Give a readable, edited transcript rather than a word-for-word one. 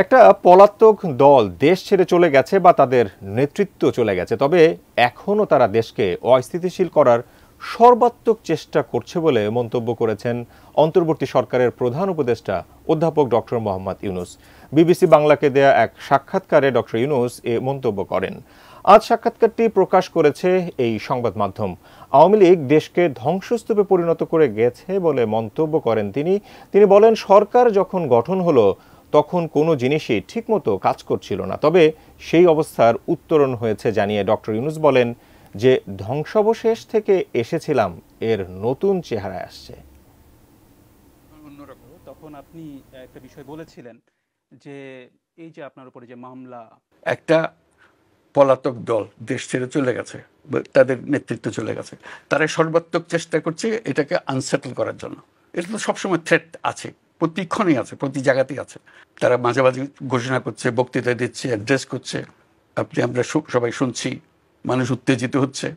একটা পলাতক দল দেশ ছেড়ে চলে গেছে বা তাদের নেতৃত্ব চলে গেছে, তবে এখনও তারা দেশকে অস্থিতিশীল করার সর্বাত্মক চেষ্টা করছে বলে মন্তব্য করেছেন অন্তর্বর্তী সরকারের প্রধান উপদেষ্টা অধ্যাপক ডক্টর মোহাম্মদ ইউনূস। বিবিসি বাংলাকে দেয়া এক সাক্ষাৎকারে ডক্টর ইউনূস এ মন্তব্য করেন। আজ সাক্ষাৎকারটি প্রকাশ করেছে এই সংবাদ মাধ্যম। আওয়ামী লীগ দেশকে ধ্বংসস্তূপে পরিণত করে গেছে বলে মন্তব্য করেন তিনি বলেন, সরকার যখন গঠন হলো তখন কোনো জিনিসই ঠিকমতো কাজ করছিল না, তবে সেই অবস্থার উত্তরণ হয়েছে জানিয়ে ডক্টর ইউনূস বলেন যে ধ্বংসাবশেষ থেকে এসেছিলাম, এর নতুন চেহারায় আসছে। তখন আপনি একটা বিষয় বলেছিলেন যে এই যে আপনার উপরে যে মামলা, একটা পলাতক দল দেশ ছেড়ে চলে গেছে, তাদের নেতৃত্ব চলে গেছে, তারা সর্বাত্মক চেষ্টা করছে এটাকে আনসেটল করার জন্য। এটা তো সবসময় থ্রেট আছে, প্রতিক্ষণই আছে, প্রতি জায়গাতেই আছে। তারা মাঝে মাঝে ঘোষণা করছে, বক্তৃতা দিচ্ছে, অ্যাড্রেস করছে, আমরা সবাই শুনছি, মানুষ উত্তেজিত হচ্ছে।